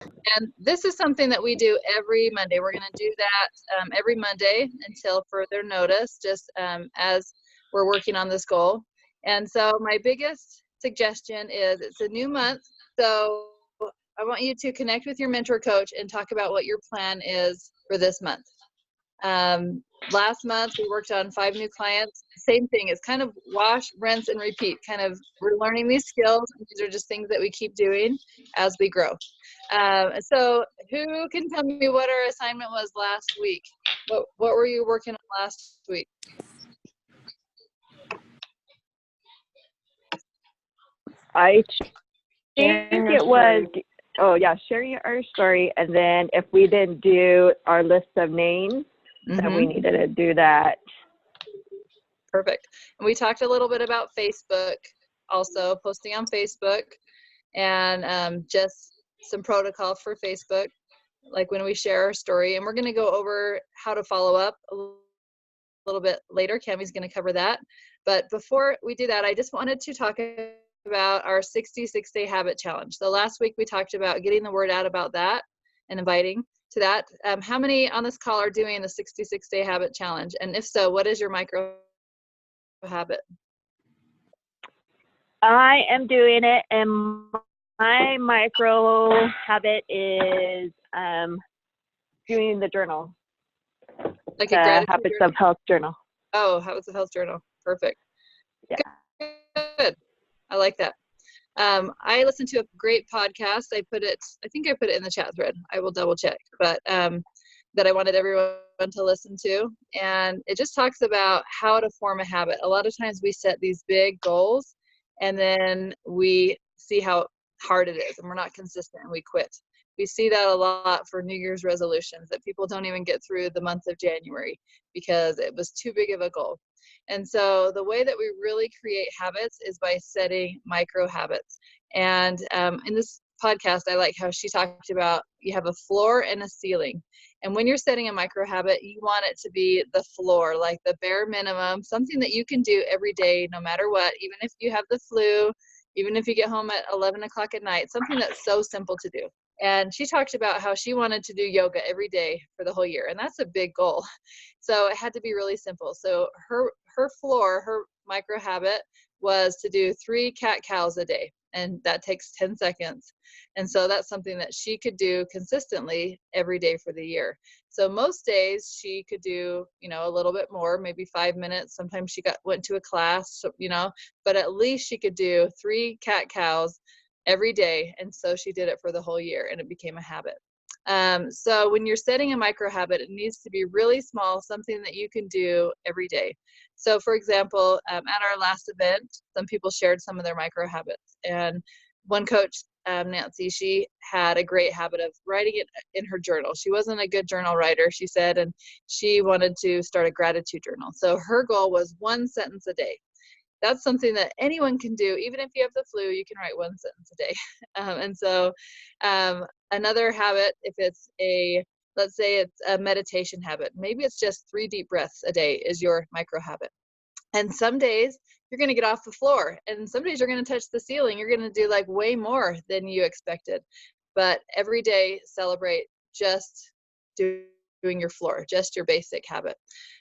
And this is something that we do every Monday. We're going to do that every Monday until further notice, just as we're working on this goal. And so my biggest suggestion is it's a new month. So I want you to connect with your mentor coach and talk about what your plan is for this month. Last month we worked on 5 new clients. Same thing. It's kind of wash, rinse, and repeat. Kind of we're learning these skills. And these are just things that we keep doing as we grow. So who can tell me what our assignment was last week? What were you working on last week? I think it was, sharing our story. And then if we didn't do our list of names, then we needed to do that. Perfect. And we talked a little bit about Facebook, also posting on Facebook, and just some protocol for Facebook, like when we share our story. And we're going to go over how to follow up a little bit later. Cammie's going to cover that. But before we do that, I just wanted to talk about our 66-day habit challenge. So last week we talked about getting the word out about that and inviting to that. How many on this call are doing the 66-day habit challenge? And if so, what is your micro habit? I am doing it, and my micro habit is doing the journal. Like the Habits of Health journal. Oh, Habits of Health journal. Perfect. Yeah. Good. I like that. I listened to a great podcast. I think I put it in the chat thread. I will double check, but that I wanted everyone to listen to. And it just talks about how to form a habit. A lot of times we set these big goals and then we see how hard it is and we're not consistent and we quit. We see that a lot for New Year's resolutions, that people don't even get through the month of January because it was too big of a goal. And so the way that we really create habits is by setting micro habits. And in this podcast, I like how she talked about you have a floor and a ceiling. And when you're setting a micro habit, you want it to be the floor, like the bare minimum, something that you can do every day, no matter what, even if you have the flu, even if you get home at 11 o'clock at night, something that's so simple to do. And she talked about how she wanted to do yoga every day for the whole year. And that's a big goal. So it had to be really simple. So her floor, her micro habit was to do 3 cat-cows a day. And that takes 10 seconds. And so that's something that she could do consistently every day for the year. So most days she could do, a little bit more, maybe 5 minutes. Sometimes she went to a class, but at least she could do 3 cat-cows every day. And so she did it for the whole year and it became a habit. So when you're setting a micro habit, it needs to be really small, something that you can do every day. So for example, at our last event, some people shared some of their micro habits. And one coach, Nancy, she had a great habit of writing it in her journal. She wasn't a good journal writer, she said, and she wanted to start a gratitude journal. So her goal was 1 sentence a day. That's something that anyone can do. Even if you have the flu, you can write 1 sentence a day. And so another habit, if let's say it's a meditation habit, maybe it's just 3 deep breaths a day is your micro habit. And some days you're going to get off the floor and some days you're going to touch the ceiling. You're going to do like way more than you expected. But every day celebrate just doing your floor, just your basic habit.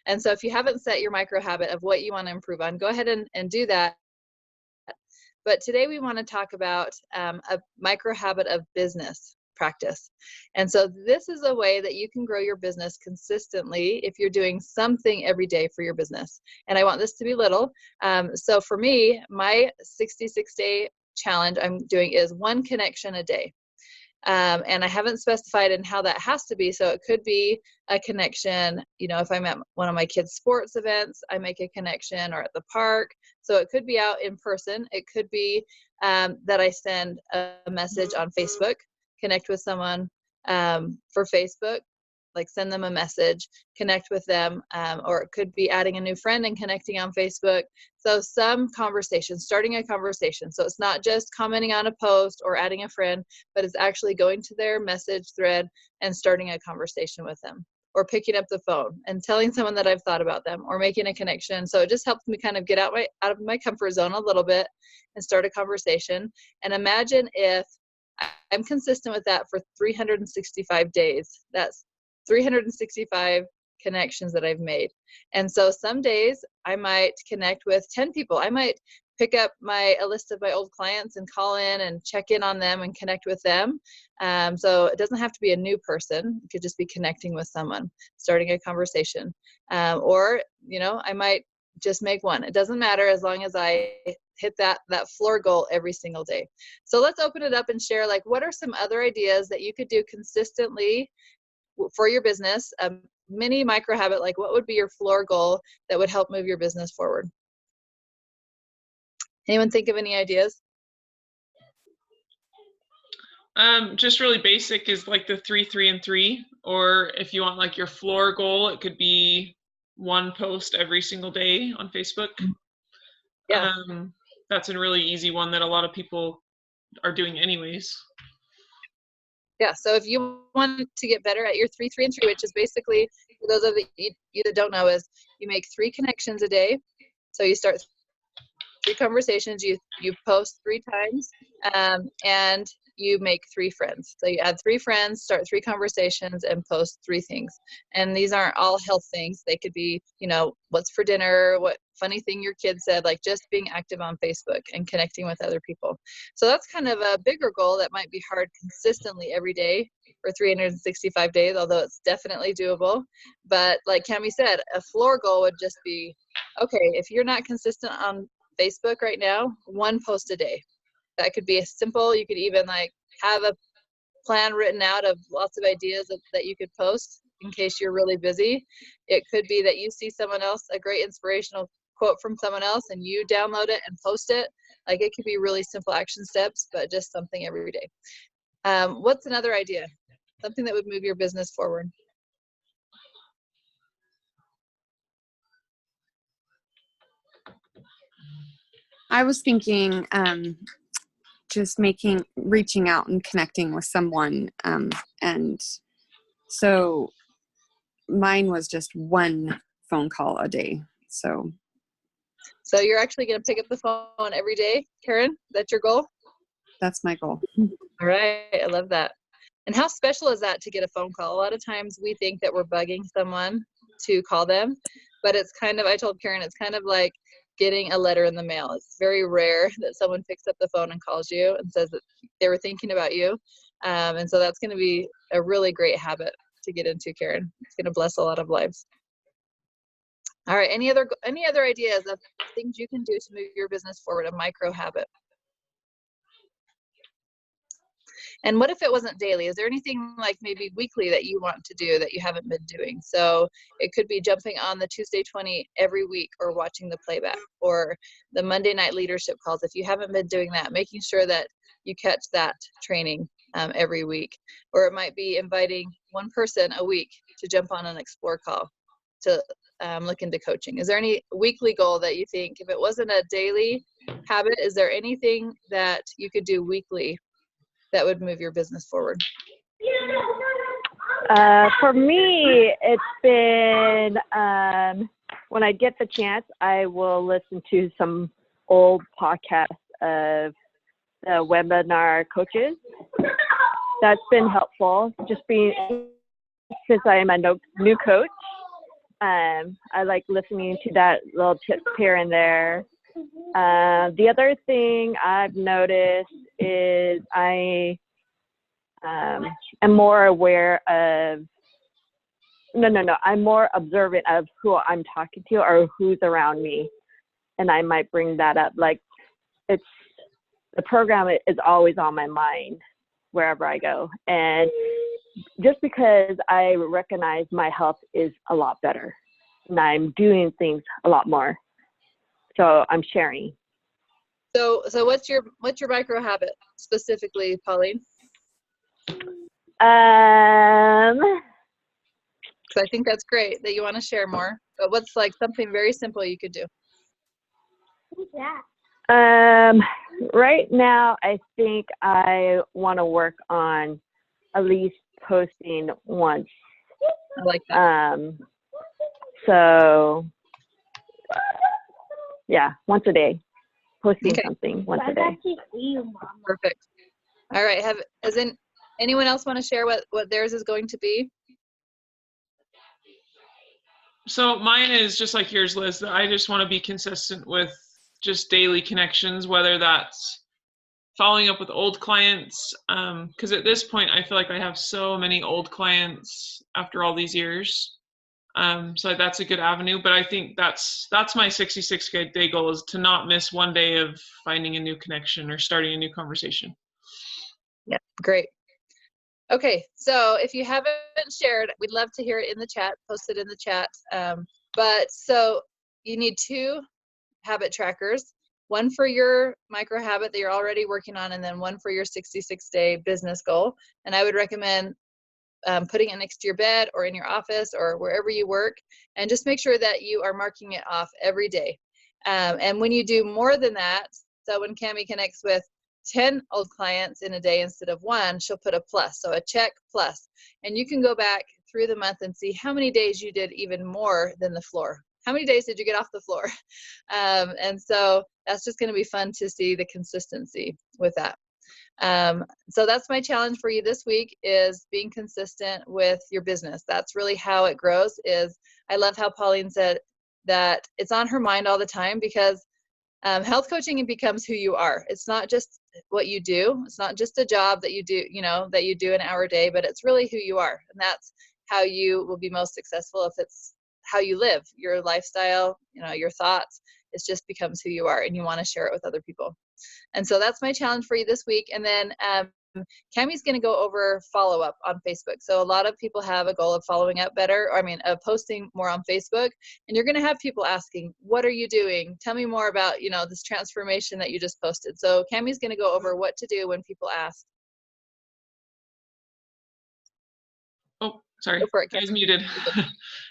And so if you haven't set your micro habit of what you want to improve on, go ahead and do that. But today we want to talk about a micro habit of business practice. And so this is a way that you can grow your business consistently if you're doing something every day for your business. And I want this to be little. So for me, my 66-day challenge I'm doing is 1 connection a day. And I haven't specified in how that has to be. So it could be a connection, if I'm at one of my kids' sports events, I make a connection, or at the park. So it could be out in person. It could be that I send a message on Facebook, connect with someone for Facebook, like send them a message, connect with them, or it could be adding a new friend and connecting on Facebook. So some conversation, starting a conversation. So it's not just commenting on a post or adding a friend, but it's actually going to their message thread and starting a conversation with them, or picking up the phone and telling someone that I've thought about them, or making a connection. So it just helps me kind of get out of my comfort zone a little bit and start a conversation. And imagine if I'm consistent with that for 365 days. That's 365 connections that I've made. And so some days I might connect with 10 people. I might pick up a list of my old clients and call in and check in on them and connect with them. So it doesn't have to be a new person. It could just be connecting with someone, starting a conversation. Or, I might just make one. It doesn't matter as long as I hit that floor goal every single day. So let's open it up and share, like, what are some other ideas that you could do consistently for your business? A mini micro habit, like what would be your floor goal that would help move your business forward? Anyone think of any ideas? Just really basic is like the 3, 3, and 3. Or if you want like your floor goal, it could be one post every single day on Facebook. Yeah. That's a really easy one that a lot of people are doing anyways. Yeah, so if you want to get better at your 3, 3, and 3, which is basically, for those of you that don't know, is you make 3 connections a day. So you start 3 conversations, you post 3 times, and you make 3 friends. So you add 3 friends, start 3 conversations, and post 3 things. And these aren't all health things. They could be, what's for dinner, what funny thing your kid said, like just being active on Facebook and connecting with other people. So that's kind of a bigger goal that might be hard consistently every day for 365 days, although it's definitely doable. But like Cami said, a floor goal would just be, okay, if you're not consistent on Facebook right now, 1 post a day. That could be simple. You could even like have a plan written out of lots of ideas that you could post in case you're really busy. It could be that you see someone else, a great inspirational quote from someone else, and you download it and post it. Like, it could be really simple action steps, but just something every day. What's another idea? Something that would move your business forward. I was thinking just reaching out and connecting with someone. And so mine was just 1 phone call a day. So you're actually going to pick up the phone every day, Karen? That's your goal? that's my goal. All right. I love that. And how special is that to get a phone call? A lot of times we think that we're bugging someone to call them, but it's kind of, I told Karen, it's kind of like getting a letter in the mail. It's very rare that someone picks up the phone and calls you and says that they were thinking about you. And so that's going to be a really great habit to get into, Karen. It's going to bless a lot of lives. All right. Any other ideas of things you can do to move your business forward, a micro habit? And what if it wasn't daily? Is there anything like maybe weekly that you want to do that you haven't been doing? So it could be jumping on the Tuesday 20 every week, or watching the playback, or the Monday night leadership calls. If you haven't been doing that, making sure that you catch that training every week. Or it might be inviting 1 person a week to jump on an Explore call to look into coaching. Is there any weekly goal that you think, if it wasn't a daily habit, is there anything that you could do weekly that would move your business forward? For me, it's been, when I get the chance, I will listen to some old podcasts of the webinar coaches. That's been helpful, since I am a new coach. I like listening to that little tips here and there. The other thing I've noticed is I am more aware of, I'm more observant of who I'm talking to or who's around me. And I might bring that up. Like, the program is always on my mind wherever I go. And just because I recognize my health is a lot better and I'm doing things a lot more. So I'm sharing. So what's your micro habit specifically, Pauline? So I think that's great that you want to share more. But what's like something very simple you could do? Right now, I think I want to work on at least posting once. I like that. So yeah, once a day, posting something once a day. Perfect. All right. Anyone else want to share what theirs is going to be? So mine is just like yours, Liz. I just want to be consistent with just daily connections, whether that's following up with old clients. Because at this point, I feel like I have so many old clients after all these years. So that's a good avenue. But I think that's my 66-day goal, is to not miss one day of finding a new connection or starting a new conversation. Yeah, great. Okay, so if you haven't shared, we'd love to hear it in the chat. Post it in the chat. But so you need 2 habit trackers, one for your micro habit that you're already working on, and then one for your 66-day business goal. And I would recommend putting it next to your bed or in your office or wherever you work, and just make sure that you are marking it off every day. And when you do more than that, so when Cami connects with 10 old clients in a day instead of 1, she'll put a plus, so a check plus. And you can go back through the month and see how many days you did even more than the floor. How many days did you get off the floor? And so that's just going to be fun to see the consistency with that. So that's my challenge for you this week, is being consistent with your business. That's really how it grows. I love how Pauline said that it's on her mind all the time, because health coaching becomes who you are. It's not just what you do. It's not just a job that you do, that you do an hour a day, but it's really who you are. And that's how you will be most successful. If it's how you live, your lifestyle, your thoughts, it just becomes who you are, and you want to share it with other people. And so that's my challenge for you this week. And then Cami's going to go over follow-up on Facebook. So a lot of people have a goal of following up better, of posting more on Facebook. And you're going to have people asking, what are you doing? Tell me more about, this transformation that you just posted. So Cami's going to go over what to do when people ask. Oh, sorry, Go for it, I was muted.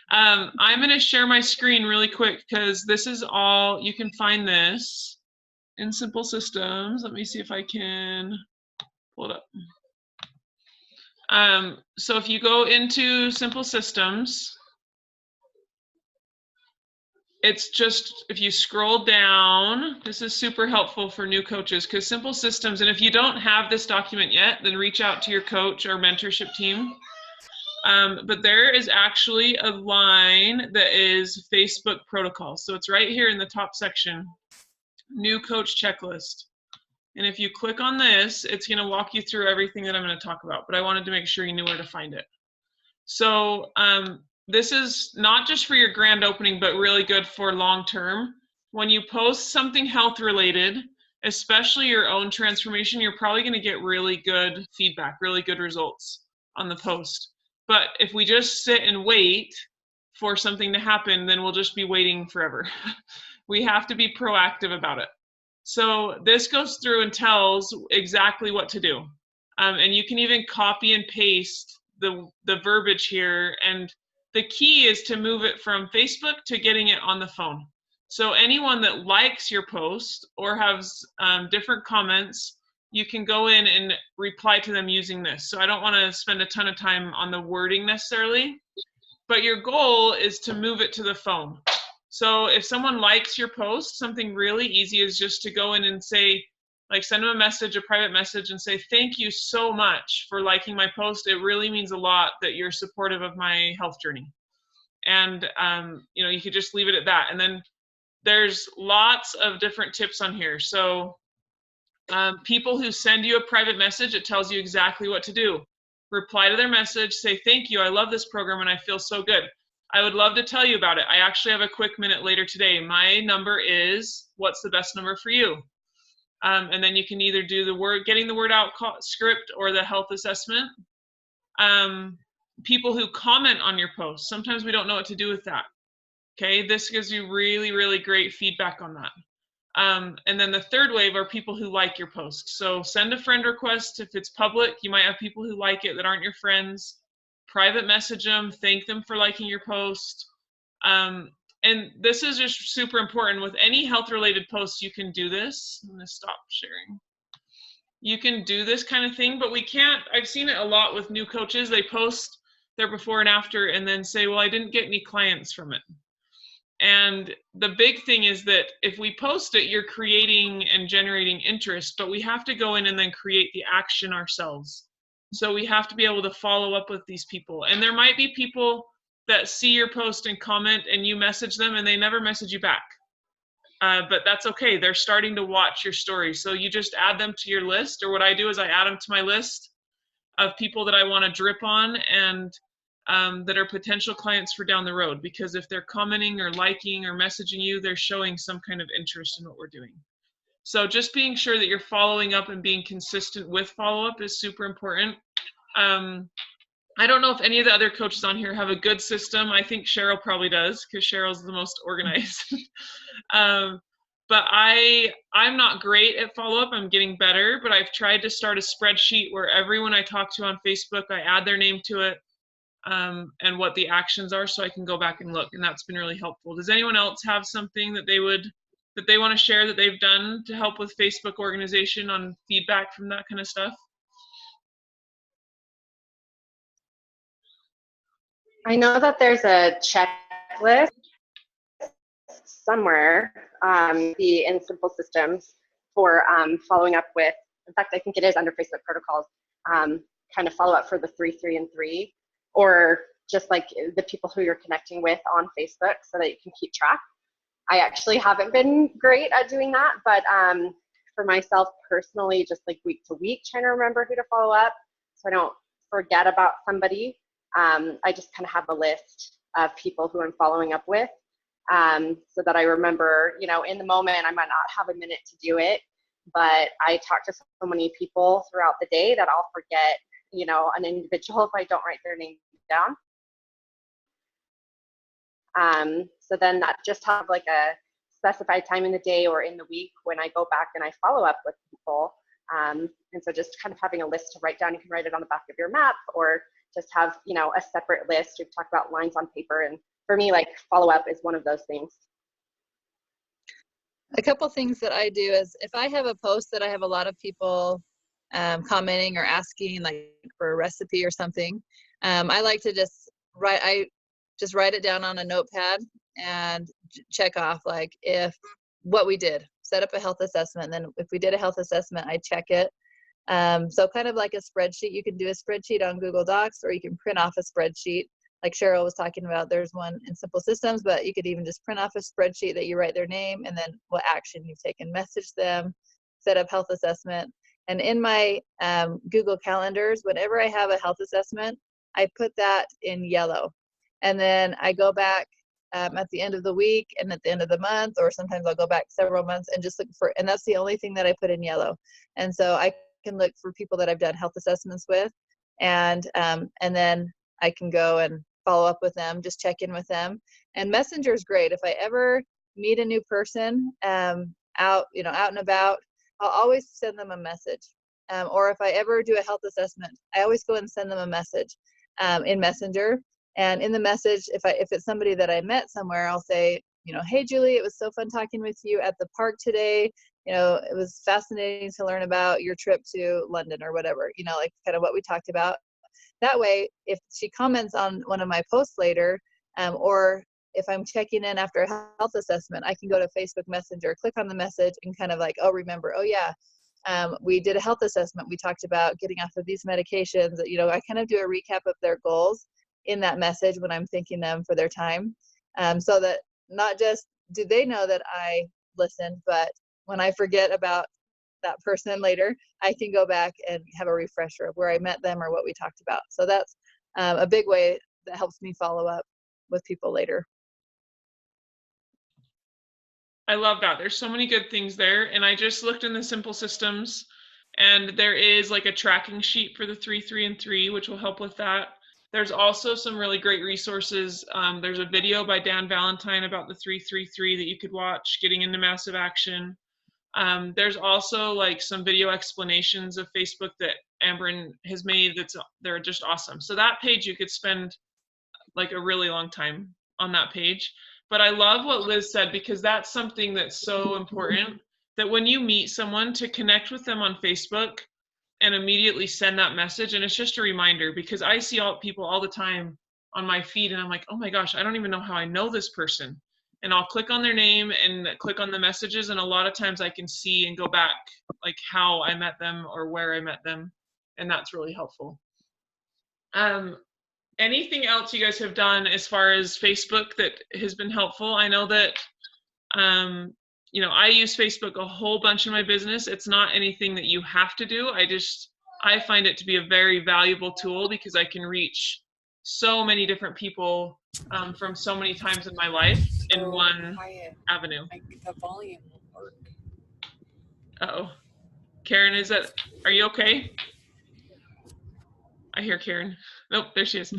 I'm going to share my screen really quick, because this is all, you can find this in Simple Systems. Let me see if I can pull it up. So if you go into Simple Systems, it's just, if you scroll down, this is super helpful for new coaches, because Simple Systems, and if you don't have this document yet, then reach out to your coach or mentorship team. But there is actually a line that is Facebook protocol. So it's right here in the top section, new coach checklist. And if you click on this, it's going to walk you through everything that I'm going to talk about. But I wanted to make sure you knew where to find it. So this is not just for your grand opening, but really good for long term. When you post something health related, especially your own transformation, you're probably going to get really good feedback, really good results on the post. But if we just sit and wait for something to happen, then we'll just be waiting forever. We have to be proactive about it. So this goes through and tells exactly what to do. And you can even copy and paste the verbiage here. And the key is to move it from Facebook to getting it on the phone. So anyone that likes your post or has different comments, you can go in and reply to them using this. So I don't want to spend a ton of time on the wording necessarily, but your goal is to move it to the phone. So if someone likes your post, something really easy is just to go in and say, send them a message, a private message, and say, thank you so much for liking my post. It really means a lot that you're supportive of my health journey. And, you could just leave it at that. And then there's lots of different tips on here. So people who send you a private message, it tells you exactly what to do. Reply to their message, say, thank you, I love this program and I feel so good. I would love to tell you about it. I actually have a quick minute later today. My number is, what's the best number for you? And then you can either do the getting the word out script or the health assessment. People who comment on your post, sometimes we don't know what to do with that. Okay, this gives you really, really great feedback on that. And then the third wave are people who like your post. So send a friend request. If it's public, you might have people who like it that aren't your friends. Private message them, thank them for liking your post. And this is just super important. With any health-related posts, you can do this. I'm going to stop sharing. You can do this kind of thing, but we can't. I've seen it a lot with new coaches. They post their before and after and then say, well, I didn't get any clients from it. And the big thing is that if we post it, you're creating and generating interest, but we have to go in and then create the action ourselves. So we have to be able to follow up with these people. And there might be people that see your post and comment and you message them and they never message you back. But that's okay. They're starting to watch your story. So you just add them to your list, or what I do is I add them to my list of people that I want to drip on and that are potential clients for down the road, because if they're commenting or liking or messaging you, they're showing some kind of interest in what we're doing. So just being sure that you're following up and being consistent with follow-up is super important. I don't know if any of the other coaches on here have a good system. I think Cheryl probably does, because Cheryl's the most organized. But I'm not great at follow-up. I'm getting better, but I've tried to start a spreadsheet where everyone I talk to on Facebook, I add their name to it, and what the actions are, so I can go back and look, and that's been really helpful. Does anyone else have something that they want to share that they've done to help with Facebook organization on feedback from that kind of stuff? I know that there's a checklist somewhere in Simple Systems for following up with, in fact, I think it is under Facebook protocols, kind of follow up for the 3, 3, and 3, or just like the people who you're connecting with on Facebook so that you can keep track. I actually haven't been great at doing that, but for myself personally, just like week to week, trying to remember who to follow up so I don't forget about somebody. I just kind of have a list of people who I'm following up with, so that I remember, in the moment, I might not have a minute to do it, but I talk to so many people throughout the day that I'll forget, an individual if I don't write their name down. So then that just have like a specified time in the day or in the week when I go back and I follow up with people. And so just kind of having a list to write down, you can write it on the back of your map, or just have, a separate list. We've talked about lines on paper, and for me, like follow up is one of those things. A couple things that I do is if I have a post that I have a lot of people commenting or asking, like for a recipe or something, I like to just write it down on a notepad and check off like what we did, set up a health assessment. Then if we did a health assessment, I check it. So kind of like a spreadsheet. You can do a spreadsheet on Google Docs, or you can print off a spreadsheet. Like Cheryl was talking about, there's one in Simple Systems, but you could even just print off a spreadsheet that you write their name and then what action you've taken, message them, set up health assessment. And in my Google calendars, whenever I have a health assessment, I put that in yellow. And then I go back at the end of the week and at the end of the month, or sometimes I'll go back several months and just look for, and that's the only thing that I put in yellow. And so I can look for people that I've done health assessments with, and then I can go and follow up with them, just check in with them. And Messenger is great. If I ever meet a new person out and about, I'll always send them a message. Or if I ever do a health assessment, I always go and send them a message in Messenger. And in the message, if it's somebody that I met somewhere, I'll say, hey, Julie, it was so fun talking with you at the park today. It was fascinating to learn about your trip to London or whatever, like kind of what we talked about. That way, if she comments on one of my posts later, or if I'm checking in after a health assessment, I can go to Facebook Messenger, click on the message, and kind of like, remember, we did a health assessment. We talked about getting off of these medications. I kind of do a recap of their goals in that message when I'm thanking them for their time, so that not just do they know that I listened, but when I forget about that person later, I can go back and have a refresher of where I met them or what we talked about. So that's a big way that helps me follow up with people later. I love that. There's so many good things there. And I just looked in the Simple Systems, and there is like a tracking sheet for the 3, 3, and 3, which will help with that. There's also some really great resources. There's a video by Dan Valentine about the 3, 3, 3 that you could watch, getting into massive action. There's also like some video explanations of Facebook that Amber has made they're just awesome. So that page, you could spend like a really long time on that page. But I love what Liz said, because that's something that's so important, that when you meet someone, to connect with them on Facebook and immediately send that message. And it's just a reminder, because I see people all the time on my feed and I'm like, oh my gosh, I don't even know how I know this person. and I'll click on their name and click on the messages, and a lot of times I can see and go back like how I met them or where I met them, and that's really helpful. Anything else you guys have done as far as Facebook that has been helpful? I know that you know, I use Facebook a whole bunch in my business. It's not anything that you have to do. I find it to be a very valuable tool because I can reach so many different people from so many times in my life in one avenue. The volume won't work. Uh-oh. Karen, are you okay? I hear Karen. Nope, there she is.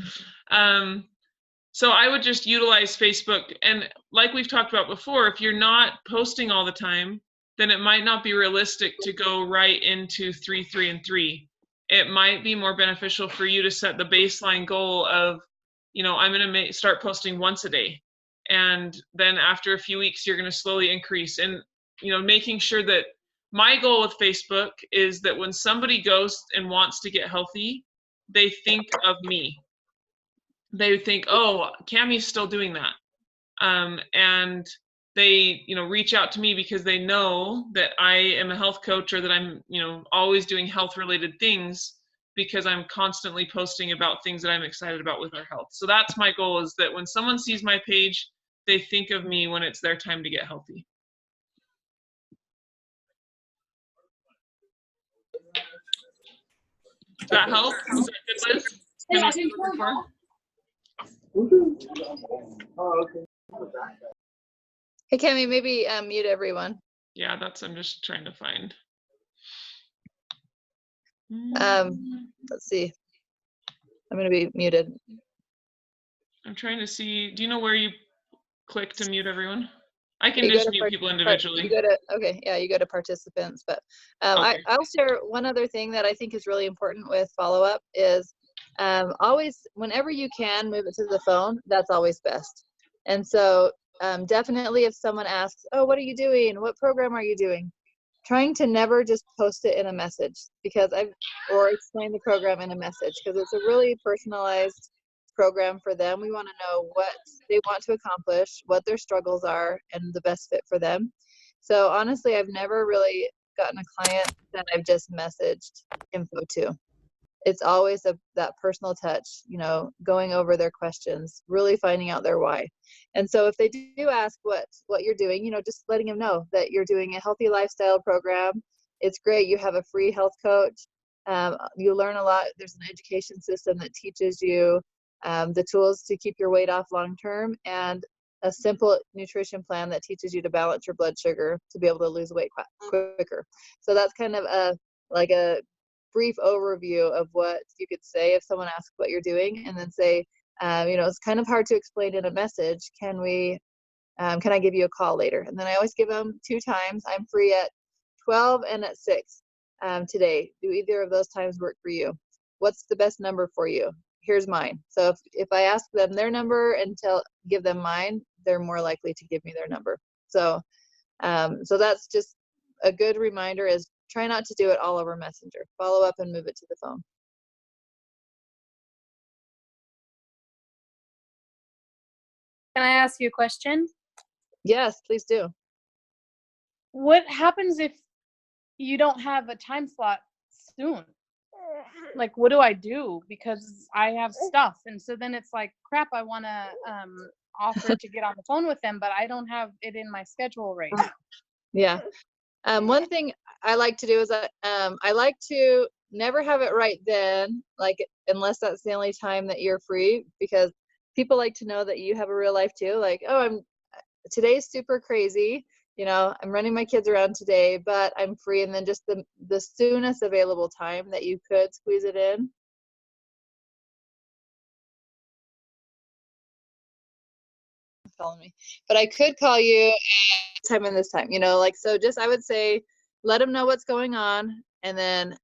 So I would just utilize Facebook. And like we've talked about before, if you're not posting all the time, then it might not be realistic to go right into 3, 3, and 3. It might be more beneficial for you to set the baseline goal of, you know, I'm going to start posting once a day. And then after a few weeks, you're going to slowly increase. And, you know, making sure that my goal with Facebook is that when somebody goes and wants to get healthy, they think of me. They think, oh, Cammie's still doing that. And they, you know, reach out to me because they know that I am a health coach, or that I'm, you know, always doing health related things because I'm constantly posting about things that I'm excited about with our health. So that's my goal, is that when someone sees my page, they think of me when it's their time to get healthy. Does that help? Is that good, Liz? Hey, Cammie, maybe mute everyone. Yeah, I'm just trying to find. Let's see. I'm going to be muted. I'm trying to see. Do you know where you click to mute everyone? I can just mute people individually. You go to participants. But Okay. I'll share one other thing that I think is really important with follow-up is always, whenever you can, move it to the phone. That's always best. And so definitely if someone asks, oh, what are you doing? What program are you doing? Trying to never just post it in a message, or explain the program in a message, because it's a really personalized program for them. We want to know what they want to accomplish, what their struggles are, and the best fit for them. So honestly, I've never really gotten a client that I've just messaged info to. It's always that personal touch, you know, going over their questions, really finding out their why. And so if they do ask what you're doing, you know, just letting them know that you're doing a healthy lifestyle program. It's great. You have a free health coach. You learn a lot. There's an education system that teaches you the tools to keep your weight off long term, and a simple nutrition plan that teaches you to balance your blood sugar to be able to lose weight quicker. So that's kind of a brief overview of what you could say if someone asks what you're doing, and then say, you know, it's kind of hard to explain in a message. Can I give you a call later? And then I always give them 2 times. I'm free at 12 and at 6 today. Do either of those times work for you? What's the best number for you? Here's mine. So if I ask them their number and give them mine, they're more likely to give me their number. So that's just a good reminder, is try not to do it all over Messenger. Follow up and move it to the phone. Can I ask you a question? Yes, please do. What happens if you don't have a time slot soon? Like, what do I do? Because I have stuff. And so then it's like, crap, I want to offer to get on the phone with them, but I don't have it in my schedule right now. Yeah. One thing I like to do is I like to never have it right then, like, unless that's the only time that you're free, because people like to know that you have a real life too. Like, oh, today's super crazy. You know, I'm running my kids around today, but I'm free. And then just the soonest available time that you could squeeze it in. Calling me, but I could call you at time and this time, you know, like, so just, I would say, let them know what's going on, and then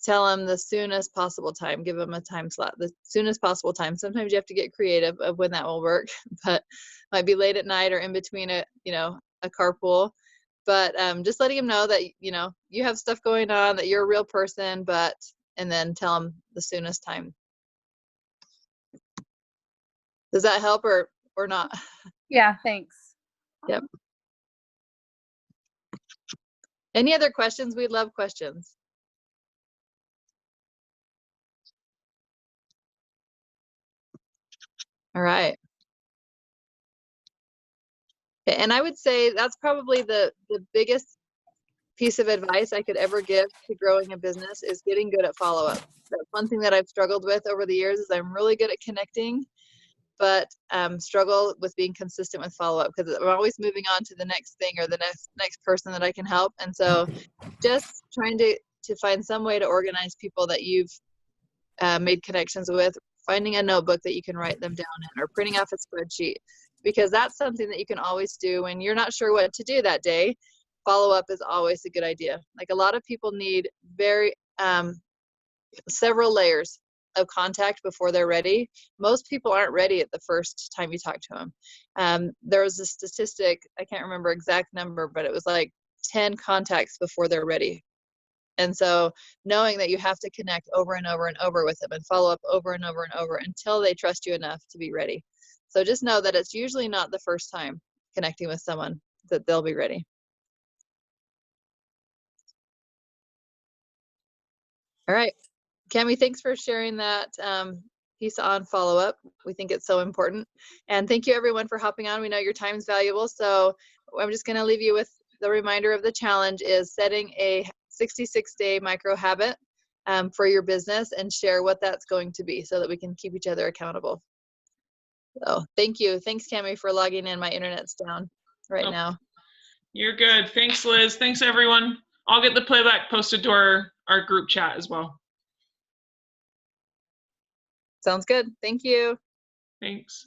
tell them the soonest possible time. Give them a time slot, the soonest possible time. Sometimes you have to get creative of when that will work, but might be late at night or in between a carpool. But just letting them know that, you know, you have stuff going on, that you're a real person, and then tell them the soonest time. Does that help or not? Yeah, thanks. Yep. Any other questions? We'd love questions. All right. And I would say that's probably the biggest piece of advice I could ever give to growing a business is getting good at follow-up. That's one thing that I've struggled with over the years is I'm really good at connecting, but struggle with being consistent with follow-up because I'm always moving on to the next thing or the next person that I can help. And so just trying to find some way to organize people that you've made connections with, finding a notebook that you can write them down in or printing off a spreadsheet, because that's something that you can always do when you're not sure what to do that day. Follow-up is always a good idea. Like a lot of people need several layers of contact before they're ready. Most people aren't ready at the first time you talk to them. There was a statistic, I can't remember exact number, but it was like 10 contacts before they're ready. And so knowing that you have to connect over and over and over with them and follow up over and over and over until they trust you enough to be ready. So just know that it's usually not the first time connecting with someone that they'll be ready. All right. Cami, thanks for sharing that piece on follow-up. We think it's so important. And thank you everyone for hopping on. We know your time is valuable. So I'm just going to leave you with the reminder of the challenge is setting a 66-day micro habit for your business and share what that's going to be so that we can keep each other accountable. So thank you. Thanks, Cami, for logging in. My internet's down right now. You're good. Thanks, Liz. Thanks, everyone. I'll get the playback posted to our group chat as well. Sounds good. Thank you. Thanks.